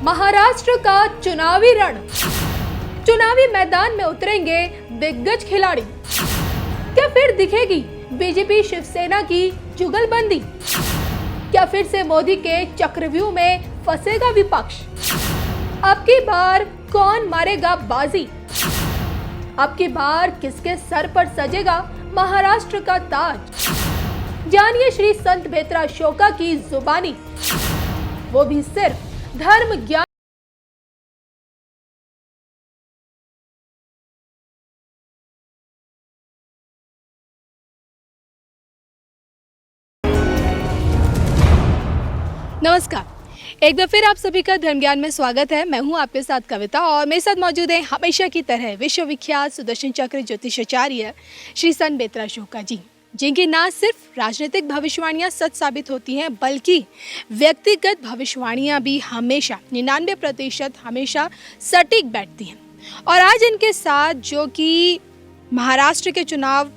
महाराष्ट्र का चुनावी रण। चुनावी मैदान में उतरेंगे दिग्गज खिलाड़ी। क्या फिर दिखेगी बीजेपी शिवसेना की जुगलबंदी? क्या फिर से मोदी के चक्रव्यूह में फंसेगा विपक्ष? अब की बार कौन मारेगा बाजी? अब की बार किसके सर पर सजेगा महाराष्ट्र का ताज? जानिए श्री संत बेत्रा अशोका की जुबानी, वो भी सिर्फ धर्म ज्ञान। नमस्कार, एक बार फिर आप सभी का धर्म ज्ञान में स्वागत है। मैं हूं आपके साथ कविता और मेरे साथ मौजूद है हमेशा की तरह विश्वविख्यात सुदर्शन चक्र ज्योतिषाचार्य श्री संत बेत्रा अशोका जी, जिनकी ना सिर्फ राजनीतिक भविष्यवाणियां सच साबित होती हैं बल्कि व्यक्तिगत भविष्यवाणियां भी हमेशा 99% हमेशा सटीक बैठती हैं। और आज इनके साथ जो कि महाराष्ट्र के चुनाव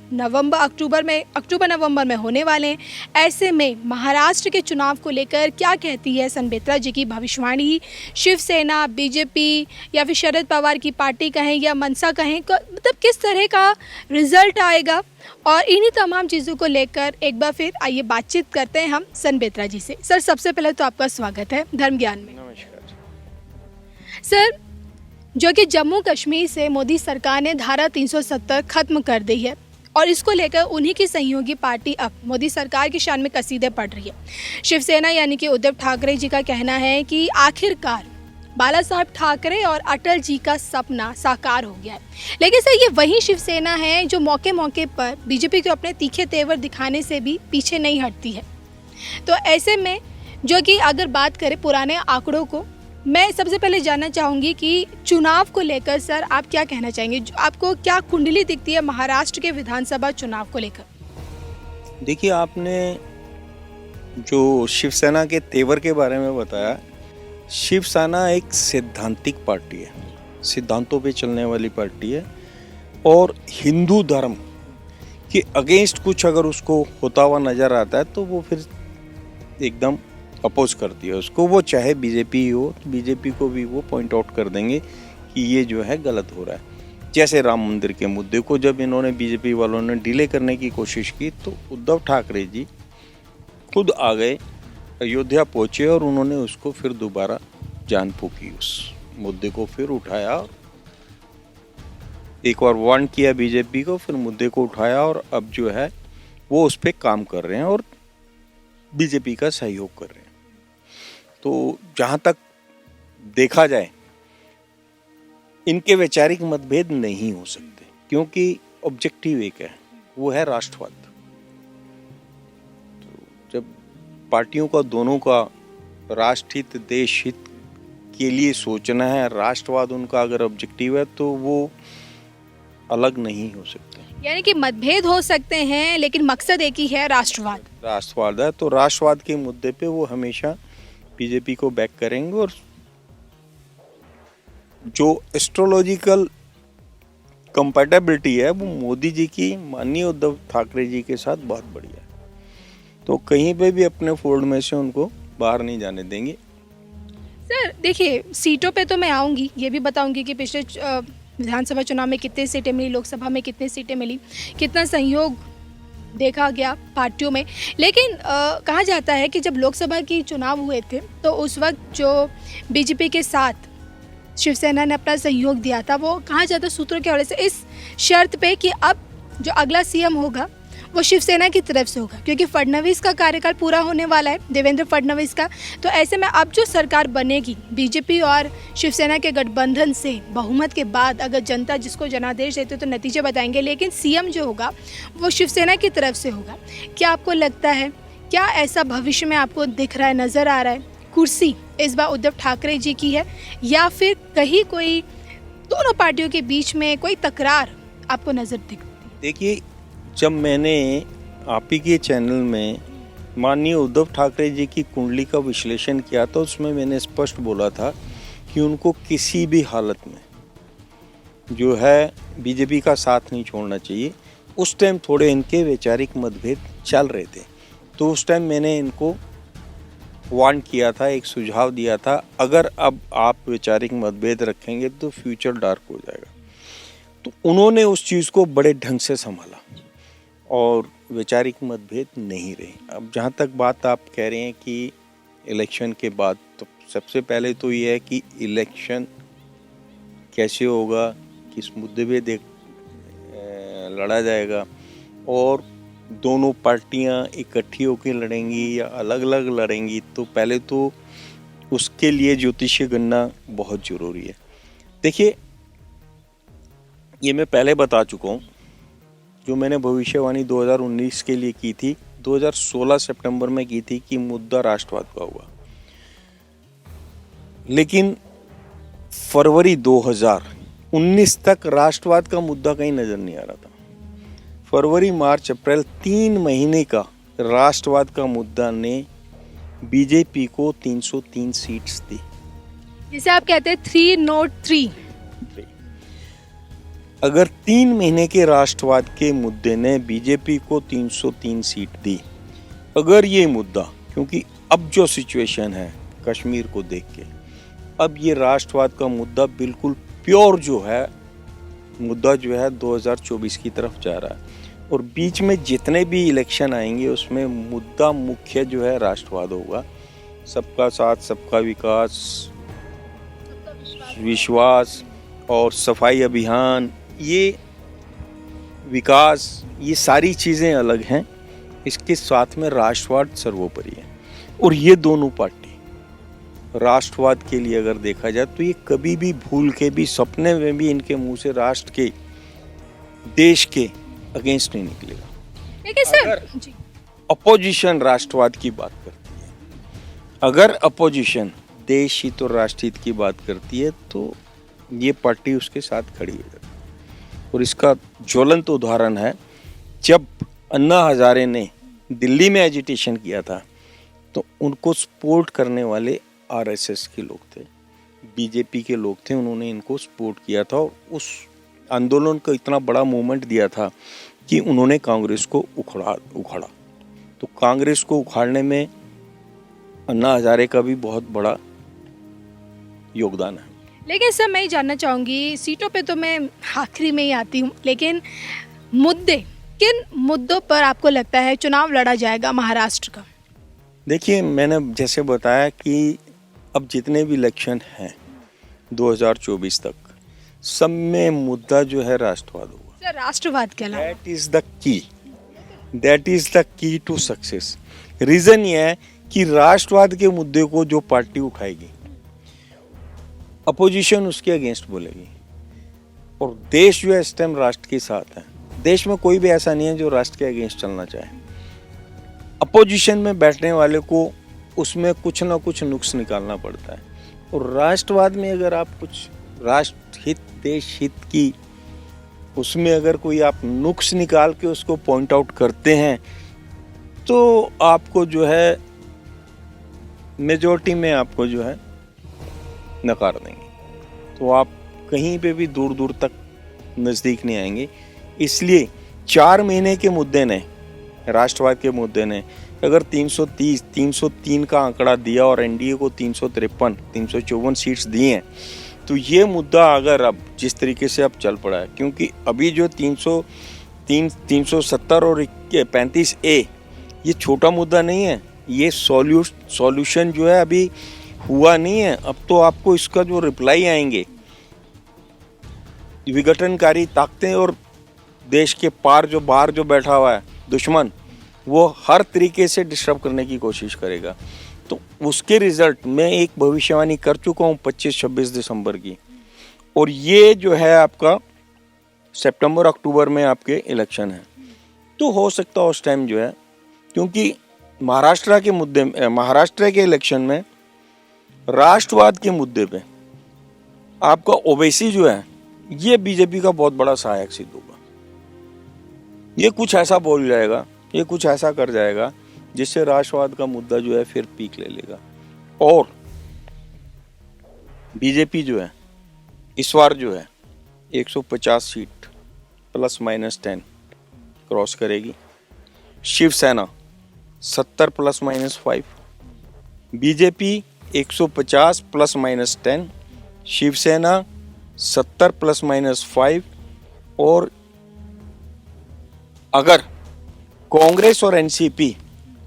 अक्टूबर नवंबर में होने वाले हैं, ऐसे में महाराष्ट्र के चुनाव को लेकर क्या कहती है संत बेत्रा जी की भविष्यवाणी? शिवसेना, बीजेपी या फिर शरद पवार की पार्टी कहें या मनसा कहें, मतलब किस तरह का रिजल्ट आएगा? और इन्हीं तमाम चीज़ों को लेकर एक बार फिर आइए बातचीत करते हैं हम संत बेत्रा जी से। सर, सबसे पहले तो आपका स्वागत है धर्म ज्ञान में। नमस्कार सर, जो कि जम्मू कश्मीर से मोदी सरकार ने धारा 370 खत्म कर दी है और इसको लेकर उन्हीं की सहयोगी पार्टी अब मोदी सरकार की शान में कसीदे पढ़ रही है। शिवसेना यानी कि उद्धव ठाकरे जी का कहना है कि आखिरकार बाला साहब ठाकरे और अटल जी का सपना साकार हो गया है। लेकिन सर, ये वही शिवसेना है जो मौके मौके पर बीजेपी को अपने तीखे तेवर दिखाने से भी पीछे नहीं हटती है। तो ऐसे में जो कि अगर बात करें पुराने आंकड़ों को, मैं सबसे पहले जानना चाहूँगी कि चुनाव को लेकर सर आप क्या कहना चाहेंगे? आपको क्या कुंडली दिखती है महाराष्ट्र के विधानसभा चुनाव को लेकर? देखिए, आपने जो शिवसेना के तेवर के बारे में बताया, शिवसेना एक सैद्धांतिक पार्टी है, सिद्धांतों पे चलने वाली पार्टी है और हिंदू धर्म के अगेंस्ट कुछ अगर उसको होता हुआ नज़र आता है तो वो फिर एकदम अपोज करती है उसको। वो चाहे बीजेपी ही हो, तो बीजेपी को भी वो पॉइंट आउट कर देंगे कि ये जो है गलत हो रहा है। जैसे राम मंदिर के मुद्दे को जब इन्होंने बीजेपी वालों ने डिले करने की कोशिश की तो उद्धव ठाकरे जी खुद आ गए, अयोध्या पहुँचे और उन्होंने उसको फिर दोबारा जान फूकी, उस मुद्दे को फिर उठाया और एक बार वार्न किया बीजेपी को, फिर मुद्दे को उठाया और अब जो है वो उस पर काम कर रहे हैं और बीजेपी का सहयोग कर रहे हैं। तो जहाँ तक देखा जाए, इनके वैचारिक मतभेद नहीं हो सकते क्योंकि ऑब्जेक्टिव एक है, वो है राष्ट्रवाद। तो जब पार्टियों का दोनों का राष्ट्रहित, देश हित के लिए सोचना है, राष्ट्रवाद उनका अगर ऑब्जेक्टिव है तो वो अलग नहीं हो सकते। यानी कि मतभेद हो सकते हैं लेकिन मकसद एक ही है, राष्ट्रवाद है। तो राष्ट्रवाद के मुद्दे पे वो हमेशा बीजेपी को बैक करेंगे और जो एस्ट्रोलॉजिकल कंपैटिबिलिटी है वो मोदी जी की माननीय उद्धव ठाकरे जी के साथ बहुत बढ़िया है। तो कहीं पे भी अपने फोल्ड में से उनको बाहर नहीं जाने देंगे। सर देखिए, सीटों पे तो मैं आऊँगी, ये भी बताऊँगी कि पिछले विधानसभा चुनाव में कितनी सीटें मिली, लोकसभा में कितनी सीटें मिली, कितना सहयोग देखा गया पार्टियों में। लेकिन कहा जाता है कि जब लोकसभा की चुनाव हुए थे तो उस वक्त जो बीजेपी के साथ शिवसेना ने अपना सहयोग दिया था, वो कहा जाता सूत्रों के हवाले से इस शर्त पे कि अब जो अगला सीएम होगा वो शिवसेना की तरफ से होगा, क्योंकि फडणवीस का कार्यकाल पूरा होने वाला है, देवेंद्र फडणवीस का। तो ऐसे में अब जो सरकार बनेगी बीजेपी और शिवसेना के गठबंधन से बहुमत के बाद, अगर जनता जिसको जनादेश देते तो नतीजे बताएंगे, लेकिन सीएम जो होगा वो शिवसेना की तरफ से होगा। क्या आपको लगता है, क्या ऐसा भविष्य में आपको दिख रहा है, नज़र आ रहा है, कुर्सी इस बार उद्धव ठाकरे जी की है या फिर कहीं कोई दोनों पार्टियों के बीच में कोई तकरार आपको नज़र दिखती? देखिए, जब मैंने आप ही के चैनल में माननीय उद्धव ठाकरे जी की कुंडली का विश्लेषण किया था, उसमें मैंने स्पष्ट बोला था कि उनको किसी भी हालत में जो है बीजेपी का साथ नहीं छोड़ना चाहिए। उस टाइम थोड़े इनके वैचारिक मतभेद चल रहे थे, तो उस टाइम मैंने इनको वार्न किया था, एक सुझाव दिया था, अगर अब आप वैचारिक मतभेद रखेंगे तो फ्यूचर डार्क हो जाएगा। तो उन्होंने उस चीज़ को बड़े ढंग से संभाला और वैचारिक मतभेद नहीं रहे। अब जहाँ तक बात आप कह रहे हैं कि इलेक्शन के बाद, तो सबसे पहले तो ये है कि इलेक्शन कैसे होगा, किस मुद्दे पे लड़ा जाएगा और दोनों पार्टियां इकट्ठी होकर लड़ेंगी या अलग अलग लड़ेंगी, तो पहले तो उसके लिए ज्योतिषीय गणना बहुत ज़रूरी है। देखिए, ये मैं पहले बता चुका हूँ, जो मैंने भविष्यवाणी 2019 के लिए की थी, 2016 सितंबर में की थी कि मुद्दा राष्ट्रवाद का होगा, लेकिन फरवरी 2019 तक राष्ट्रवाद का मुद्दा कहीं नजर नहीं आ रहा था। फरवरी, मार्च, अप्रैल 3 महीने का राष्ट्रवाद का मुद्दा ने बीजेपी को 303 सीट्स दी। जिसे आप कहते हैं 303। अगर 3 महीने के राष्ट्रवाद के मुद्दे ने बीजेपी को 303 सीट दी, अगर ये मुद्दा, क्योंकि अब जो सिचुएशन है कश्मीर को देख के, अब ये राष्ट्रवाद का मुद्दा बिल्कुल प्योर जो है मुद्दा जो है 2024 की तरफ जा रहा है और बीच में जितने भी इलेक्शन आएंगे उसमें मुद्दा मुख्य जो है राष्ट्रवाद होगा। सबका साथ, सबका विकास, विश्वास और सफाई अभियान, ये विकास, ये सारी चीज़ें अलग हैं, इसके साथ में राष्ट्रवाद सर्वोपरि है। और ये दोनों पार्टी राष्ट्रवाद के लिए अगर देखा जाए तो ये कभी भी भूल के भी, सपने में भी इनके मुंह से राष्ट्र के, देश के अगेंस्ट नहीं निकलेगा। लेकिन सर, जी, अपोजिशन राष्ट्रवाद की बात करती है, अगर अपोजिशन देश हित और राष्ट्र हित की बात करती है तो ये पार्टी उसके साथ खड़ी हो जाती है। और इसका ज्वलंत उदाहरण है, जब अन्ना हजारे ने दिल्ली में एजिटेशन किया था तो उनको सपोर्ट करने वाले आरएसएस के लोग थे, बीजेपी के लोग थे, उन्होंने इनको सपोर्ट किया था और उस आंदोलन को इतना बड़ा मूवमेंट दिया था कि उन्होंने कांग्रेस को उखाड़ा। तो कांग्रेस को उखाड़ने में अन्ना हजारे का भी बहुत बड़ा योगदान है। लेकिन सर मैं ये जानना चाहूँगी, सीटों पे तो मैं आखिरी में ही आती हूँ, लेकिन मुद्दे, किन मुद्दों पर आपको लगता है चुनाव लड़ा जाएगा महाराष्ट्र का? देखिए, मैंने जैसे बताया कि अब जितने भी इलेक्शन हैं 2024 तक, सब में मुद्दा जो है राष्ट्रवाद होगा। सर, राष्ट्रवाद के अलावा that is the key to success. Reason ये है कि राष्ट्रवाद के मुद्दे को जो पार्टी उठाएगी, अपोजिशन उसके अगेंस्ट बोलेगी और देश जो है इस टाइम राष्ट्र के साथ है। देश में कोई भी ऐसा नहीं है जो राष्ट्र के अगेंस्ट चलना चाहे। अपोजिशन में बैठने वाले को उसमें कुछ ना कुछ नुक्स निकालना पड़ता है और राष्ट्रवाद में अगर आप कुछ राष्ट्र हित, देश हित की, उसमें अगर कोई आप नुक्स निकाल के उसको पॉइंट आउट करते हैं तो आपको जो है मेजॉरिटी में आपको जो है नकार देंगे, तो आप कहीं पे भी दूर दूर तक नज़दीक नहीं आएंगे। इसलिए 4 महीने के मुद्दे ने, राष्ट्रवाद के मुद्दे ने अगर 330, 303 का आंकड़ा दिया और एनडीए को 353, 354 सीट्स दिए हैं, तो ये मुद्दा अगर अब जिस तरीके से अब चल पड़ा है, क्योंकि अभी जो 370 और 35A ये छोटा मुद्दा नहीं है, ये सॉल्यूशन जो है अभी हुआ नहीं है। अब तो आपको इसका जो रिप्लाई आएंगे, विघटनकारी ताकतें और देश के पार जो बाहर जो बैठा हुआ है दुश्मन, वो हर तरीके से डिस्टर्ब करने की कोशिश करेगा। तो उसके रिजल्ट मैं एक भविष्यवाणी कर चुका हूँ 25-26 दिसंबर की, और ये जो है आपका सितंबर अक्टूबर में आपके इलेक्शन है, तो हो सकता है उस टाइम जो है, क्योंकि महाराष्ट्र के इलेक्शन में राष्ट्रवाद के मुद्दे पे आपका ओवैसी जो है ये बीजेपी का बहुत बड़ा सहायक सिद्ध होगा। ये कुछ ऐसा बोल जाएगा, ये कुछ ऐसा कर जाएगा जिससे राष्ट्रवाद का मुद्दा जो है फिर पीक ले लेगा और बीजेपी जो है इस बार जो है 150 सीट ±10 क्रॉस करेगी। Shiv Sena 70 ±5 BJP 150 plus minus 10, Shiv Sena 70 plus minus 5, और अगर कांग्रेस और एनसीपी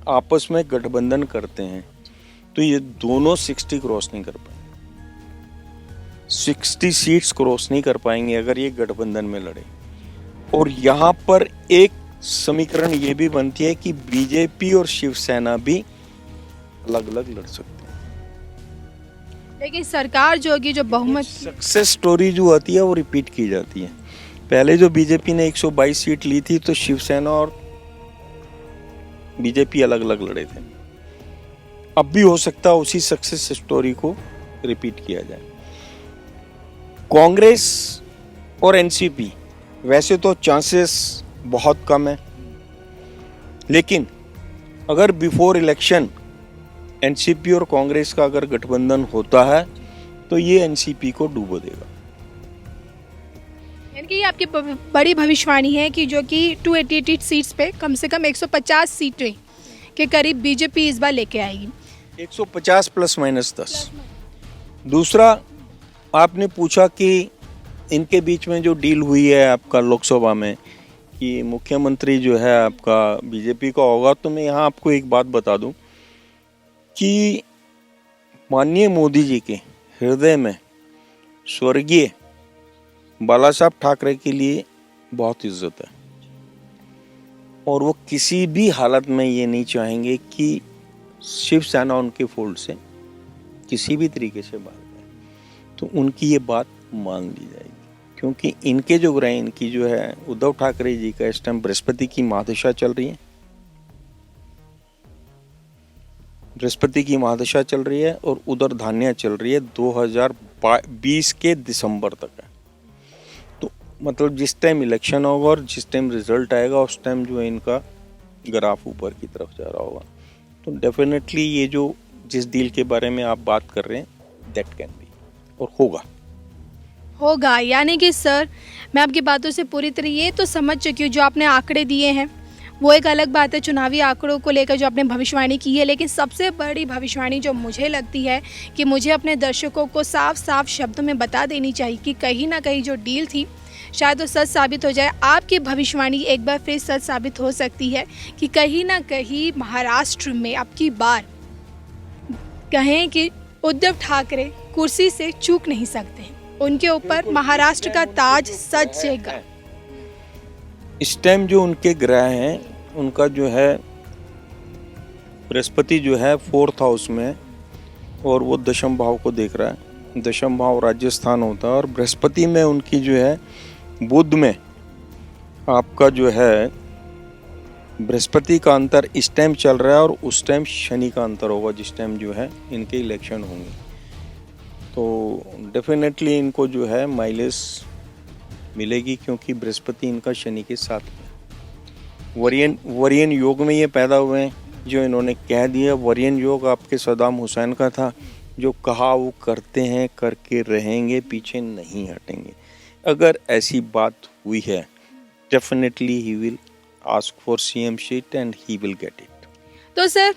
आपस में गठबंधन करते हैं तो ये दोनों 60 क्रॉस नहीं कर पाएंगे, 60 सीट्स क्रॉस नहीं कर पाएंगे अगर ये गठबंधन में लड़े। और यहाँ पर एक समीकरण ये भी बनती है कि बीजेपी और शिवसेना भी अलग अलग लड़ सकते हैं। लेकिन सरकार जो होगी, जो बहुमत सक्सेस स्टोरी जो आती है वो रिपीट की जाती है। पहले जो बीजेपी ने 122 सीट ली थी तो शिवसेना और बीजेपी अलग अलग लड़े थे। अब भी हो सकता है उसी सक्सेस स्टोरी को रिपीट किया जाए। कांग्रेस और एनसीपी वैसे तो चांसेस बहुत कम है, लेकिन अगर बिफोर इलेक्शन एनसीपी और कांग्रेस का अगर गठबंधन होता है तो ये एनसीपी को डूबो देगा। यानी कि ये आपकी बड़ी भविष्यवाणी है कि जो कि 288 सीट्स पे कम से कम 150 सीटें के करीब बीजेपी इस बार लेके आएगी। 150 प्लस माइनस 10। दूसरा, आपने पूछा कि इनके बीच में जो डील हुई है आपका लोकसभा में कि मुख्यमंत्री जो है आपका बीजेपी का होगा, तो मैं यहाँ आपको एक बात बता दूं कि माननीय मोदी जी के हृदय में स्वर्गीय बाला साहब ठाकरे के लिए बहुत इज्जत है, और वो किसी भी हालत में ये नहीं चाहेंगे कि शिवसेना उनके फोल्ड से किसी भी तरीके से बाहर जाए, तो उनकी ये बात मान ली जाएगी। क्योंकि इनके जो ग्रह, इनकी जो है उद्धव ठाकरे जी का इस टाइम बृहस्पति की महादशा चल रही है, बृहस्पति की महादशा चल रही है और उधर धान्या चल रही है 2020 के दिसंबर तक है। तो मतलब जिस टाइम इलेक्शन होगा और जिस टाइम रिजल्ट आएगा उस टाइम जो है इनका ग्राफ ऊपर की तरफ जा रहा होगा। तो डेफिनेटली ये जो जिस डील के बारे में आप बात कर रहे हैं दैट कैन बी, और होगा। यानी कि सर, मैं आपकी बातों से पूरी तरह ये तो समझ चुकी हूँ, जो आपने आंकड़े दिए हैं वो एक अलग बात है, चुनावी आंकड़ों को लेकर जो आपने भविष्यवाणी की है, लेकिन सबसे बड़ी भविष्यवाणी जो मुझे लगती है कि मुझे अपने दर्शकों को साफ साफ शब्दों में बता देनी चाहिए कि कहीं ना कहीं जो डील थी शायद वो सच साबित हो जाए। आपकी भविष्यवाणी एक बार फिर सच साबित हो सकती है कि कहीं ना कहीं महाराष्ट्र में अब की बार कहें कि उद्धव ठाकरे कुर्सी से चूक नहीं सकते, उनके ऊपर महाराष्ट्र का ताज सजेगा। इस टाइम जो उनके ग्रह हैं उनका जो है बृहस्पति जो है 4th हाउस में, और वो दशम भाव को देख रहा है। दशम भाव राजस्थान होता है, और बृहस्पति में उनकी जो है बुध में आपका जो है बृहस्पति का अंतर इस टाइम चल रहा है, और उस टाइम शनि का अंतर होगा जिस टाइम जो है इनके इलेक्शन होंगे। तो डेफिनेटली इनको जो है माइलेज मिलेगी, क्योंकि बृहस्पति इनका शनि के साथ में वरियन योग में ये पैदा हुए हैं। जो इन्होंने कह दिया, वरियन योग आपके सद्दाम हुसैन का था, जो कहा वो करते हैं, करके रहेंगे, पीछे नहीं हटेंगे। अगर ऐसी बात हुई है definitely he will ask for CM seat and he will get it. तो सर,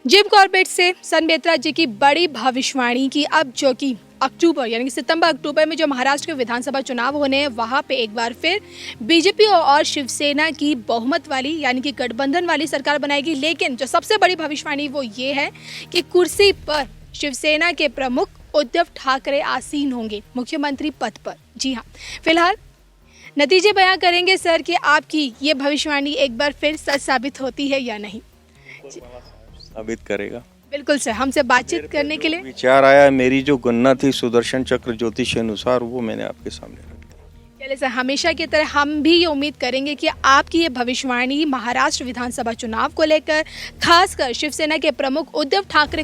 जिम कॉर्बेट से सनबेत्रा जी की बड़ी भविष्यवाणी की अब जो कि अक्टूबर यानी कि सितंबर अक्टूबर में जो महाराष्ट्र के विधानसभा चुनाव होने हैं, वहाँ पे एक बार फिर बीजेपी और शिवसेना की बहुमत वाली यानी कि गठबंधन वाली सरकार बनाएगी। लेकिन जो सबसे बड़ी भविष्यवाणी वो ये है कि कुर्सी पर शिवसेना के प्रमुख उद्धव ठाकरे आसीन होंगे मुख्यमंत्री पद पर। जी हाँ, फिलहाल नतीजे बयां करेंगे सर कि आपकी ये भविष्यवाणी एक बार फिर सच साबित होती है या नहीं। साबित करेगा। बिल्कुल सर, हमसे बातचीत करने के लिए विचार आया, मेरी जो गणना थी सुदर्शन चक्र ज्योतिष अनुसार, वो मैंने आपके सामने रख दी। चलिए सर, हमेशा की तरह हम भी ये उम्मीद करेंगे कि आपकी ये भविष्यवाणी महाराष्ट्र विधानसभा चुनाव को लेकर, खासकर शिवसेना के प्रमुख उद्धव ठाकरे